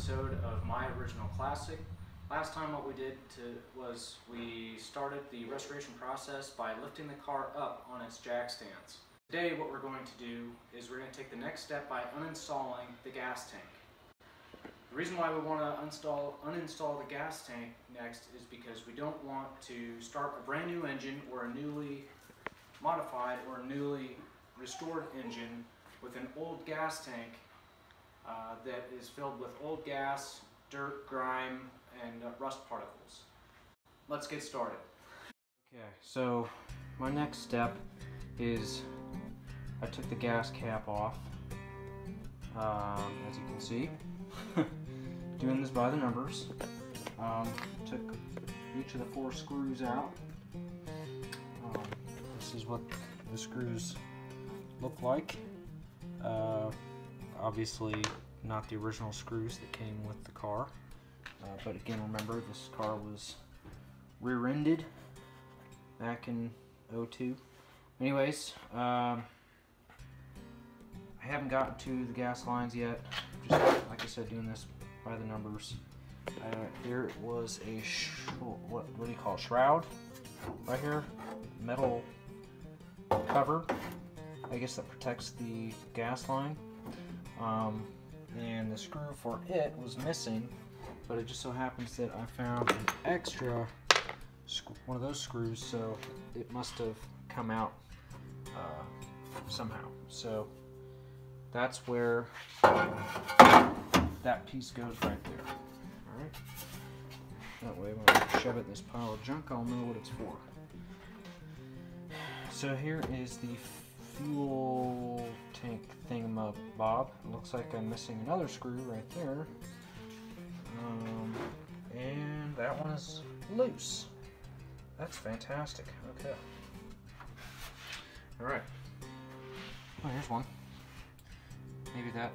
episode of My Original Classic. Last time what we did was we started the restoration process by lifting the car up on its jack stands. Today what we're going to do is we're going to take the next step by uninstalling the gas tank. The reason why we want to uninstall the gas tank next is because we don't want to start a brand new engine or a newly modified or newly restored engine with an old gas tank that is filled with old gas, dirt, grime, and rust particles. Let's get started. Okay, so my next step is I took the gas cap off, as you can see. Doing this by the numbers. Took each of the 4 screws out. This is what the screws look like. Obviously not the original screws that came with the car, but again, remember this car was rear-ended back in '02. Anyways, I haven't gotten to the gas lines yet. Just like I said, doing this by the numbers. Here was a what do you call it? Shroud right here, metal cover, I guess, that protects the gas line. And the screw for it was missing, but it just so happens that I found an extra one of those screws, so it must have come out somehow. So that's where that piece goes right there. Alright? That way when I shove it in this pile of junk, I'll know what it's for. So here is the fuel tank thingamabob. Looks like I'm missing another screw right there. And that one is loose. That's fantastic. Okay. Alright. Oh, here's one. Maybe that,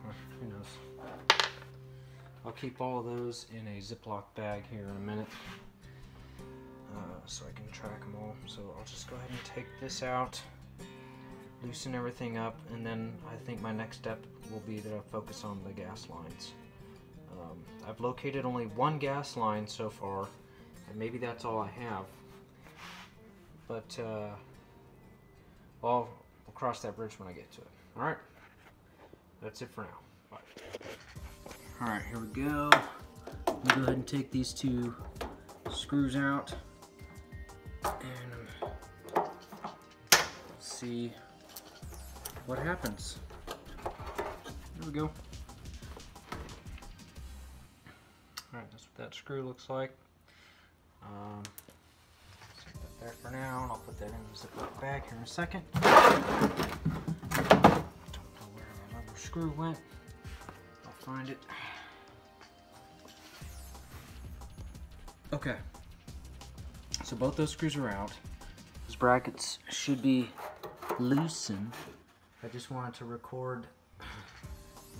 or who knows. I'll keep all of those in a Ziploc bag here in a minute, so I can track them all. So I'll just go ahead and take this out, loosen everything up, and then I think my next step will be to focus on the gas lines. I've located only one gas line so far, and maybe that's all I have. But we'll cross that bridge when I get to it. Alright, that's it for now. Bye. Alright, here we go. I'm going to go ahead and take these 2 screws out and see what happens. There we go. Alright, that's what that screw looks like. Set that there for now, and I'll put that in the Ziploc bag here in a second. Don't know where that other screw went. I'll find it. Okay, so both those screws are out. Those brackets should be loosened. I just wanted to record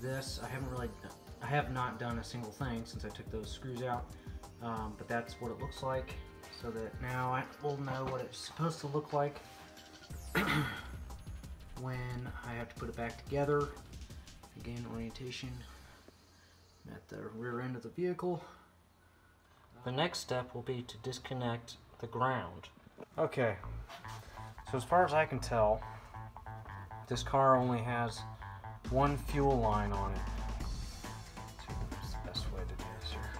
this. I have not done a single thing since I took those screws out, but that's what it looks like, so that now I will know what it's supposed to look like when I have to put it back together. Again, orientation at the rear end of the vehicle. The next step will be to disconnect the ground. Okay, so as far as I can tell, this car only has one fuel line on it. That's the best way to do this here.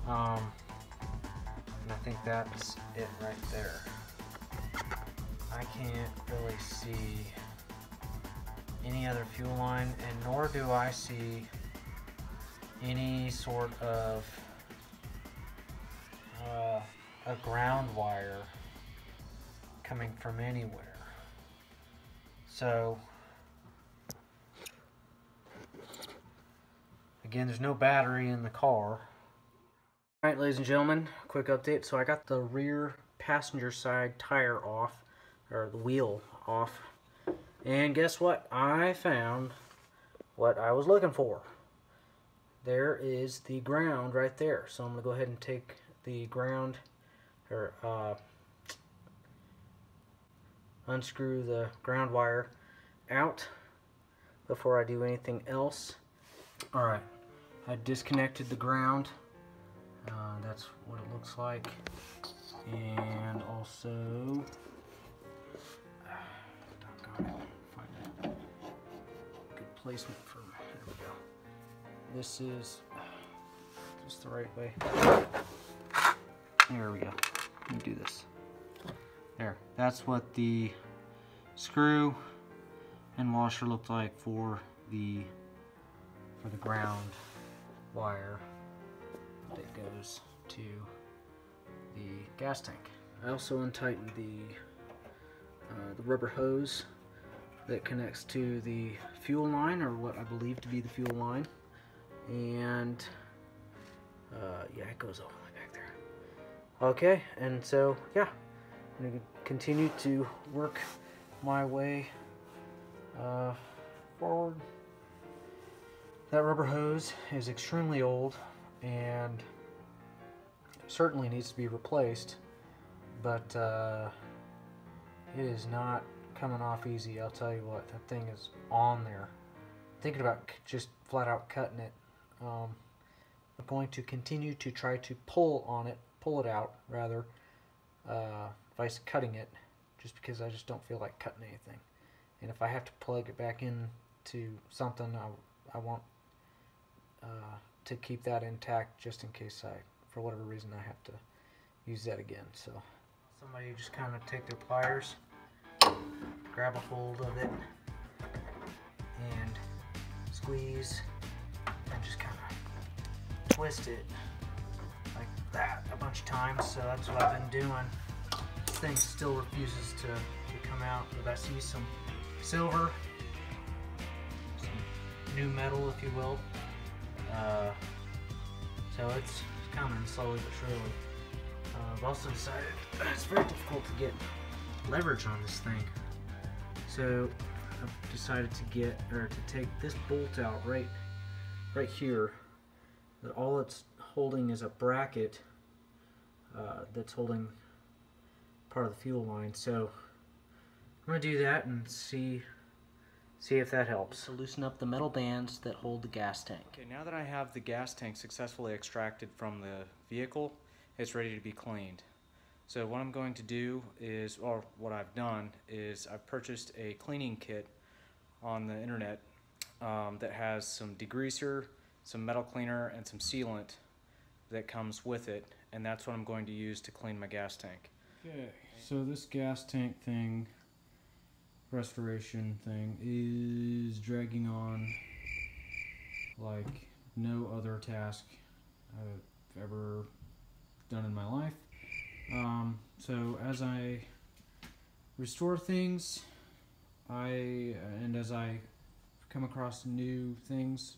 And I think that's it right there. I can't really see any other fuel line, and nor do I see any sort of a ground wire coming from anywhere. So again, there's no battery in the car. Alright, ladies and gentlemen, quick update. So I got the rear passenger side tire off, or the wheel off, and guess what? I found what I was looking for. There is the ground right there. So I'm going to go ahead and take the ground, or unscrew the ground wire out before I do anything else. Alright, I disconnected the ground. That's what it looks like. And also, doggone it, find a good placement for, there we go. This is just the right way. There we go. Let me do this. There, that's what the screw and washer looked like for the ground wire that goes to the gas tank. I also untightened the rubber hose that connects to the fuel line, or what I believe to be the fuel line, and yeah, it goes all the way back there. Okay, and so yeah, I'm going to continue to work my way forward. That rubber hose is extremely old and certainly needs to be replaced, but it is not coming off easy. I'll tell you what, that thing is on there. Thinking about just flat out cutting it. I'm going to continue to try to pull it out rather, vice cutting it, just because I just don't feel like cutting anything. And if I have to plug it back into something, I want to keep that intact just in case for whatever reason I have to use that again. So somebody just kind of take their pliers, grab a hold of it, and squeeze, and just kind of twist it like that a bunch of times. So that's what I've been doing. This thing still refuses to come out, but I see some silver, some new metal, if you will. So it's coming slowly but surely. I've also decided it's very difficult to get leverage on this thing. So I've decided to take this bolt out right here. That all it's holding is a bracket that's holding part of the fuel line. So I'm going to do that and see if that helps. To loosen up the metal bands that hold the gas tank. Okay, now that I have the gas tank successfully extracted from the vehicle, it's ready to be cleaned. So what I'm going to do is, or what I've done is, I've purchased a cleaning kit on the internet that has some degreaser, some metal cleaner, and some sealant that comes with it, and that's what I'm going to use to clean my gas tank. Okay, so this gas tank thing, restoration thing, is dragging on like no other task I've ever done in my life. So as I restore things, and as I come across new things,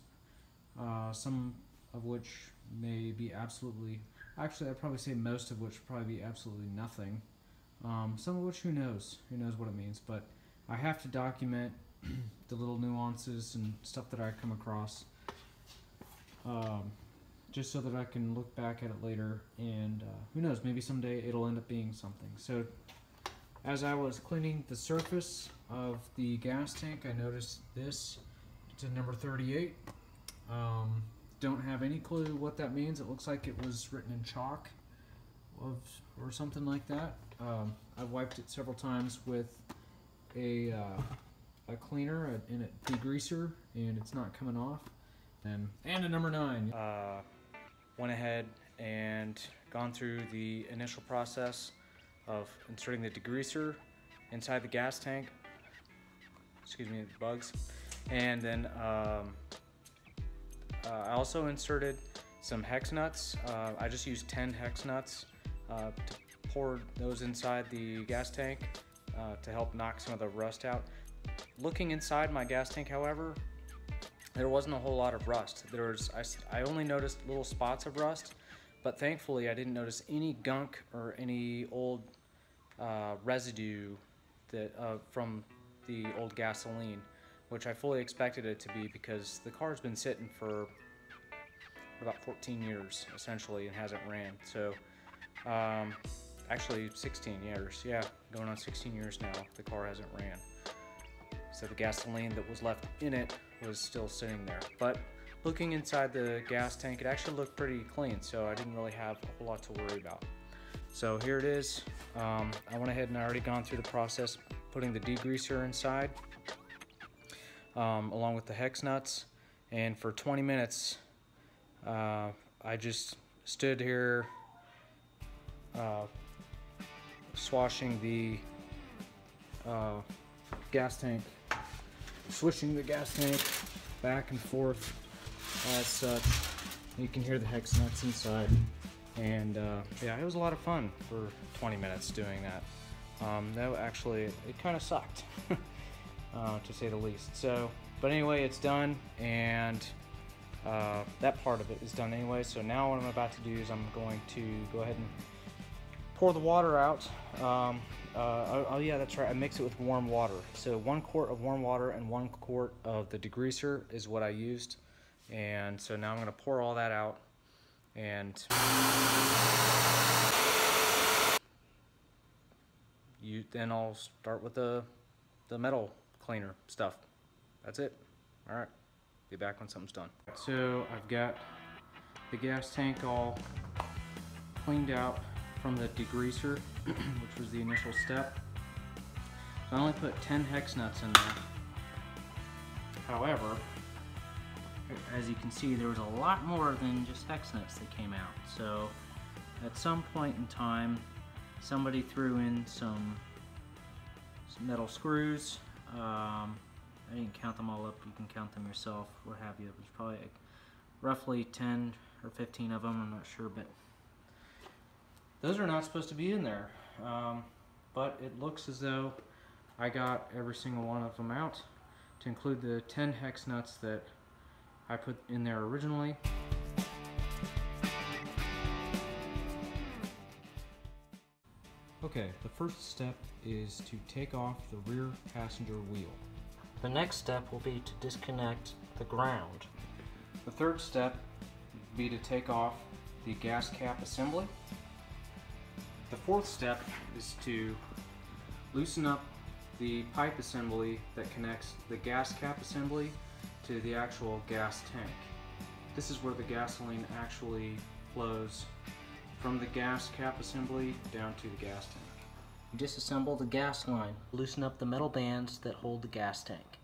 some of which may be absolutely, actually I'd probably say most of which probably be absolutely nothing. Some of which, who knows what it means, but I have to document the little nuances and stuff that I come across, just so that I can look back at it later, and who knows, maybe someday it'll end up being something. So as I was cleaning the surface of the gas tank, I noticed this. It's a number 38. Don't have any clue what that means. It looks like it was written in chalk or something like that. I've wiped it several times with a cleaner and a degreaser, and it's not coming off. And a number 9. Went ahead and gone through the initial process of inserting the degreaser inside the gas tank. Excuse me, the bugs. And then I also inserted some hex nuts. I just used 10 hex nuts to pour those inside the gas tank to help knock some of the rust out. Looking inside my gas tank, however, there wasn't a whole lot of rust. I only noticed little spots of rust, but thankfully I didn't notice any gunk or any old residue from the old gasoline, which I fully expected it to be, because the car's been sitting for about 14 years essentially and hasn't ran. So actually 16 years, yeah, going on 16 years now, the car hasn't ran. So the gasoline that was left in it was still sitting there. But looking inside the gas tank, it actually looked pretty clean, so I didn't really have a whole lot to worry about. So here it is. I went ahead and I already gone through the process putting the degreaser inside along with the hex nuts, and for 20 minutes I just stood here swashing the gas tank, switching the gas tank back and forth as such. You can hear the hex nuts inside, and yeah, it was a lot of fun for 20 minutes doing that. That actually, it kind of sucked to say the least. So, but anyway, it's done, and that part of it is done anyway. So now what I'm about to do is I'm going to go ahead and pour the water out. Oh yeah, that's right, I mix it with warm water. So 1 quart of warm water and 1 quart of the degreaser is what I used. And so now I'm going to pour all that out, and then I'll start with the metal cleaner stuff. That's it. Alright, be back when something's done. So I've got the gas tank all cleaned out from the degreaser, which was the initial step. So I only put 10 hex nuts in there. However, as you can see, there was a lot more than just hex nuts that came out. So at some point in time, somebody threw in some metal screws. I didn't count them all up. You can count them yourself, what have you. There's probably like roughly 10 or 15 of them, I'm not sure, but those are not supposed to be in there. But it looks as though I got every single one of them out, to include the 10 hex nuts that I put in there originally. Okay, the first step is to take off the rear passenger wheel. The next step will be to disconnect the ground. The third step would be to take off the gas cap assembly. The fourth step is to loosen up the pipe assembly that connects the gas cap assembly to the actual gas tank. This is where the gasoline actually flows from the gas cap assembly down to the gas tank. Disassemble the gas line. Loosen up the metal bands that hold the gas tank.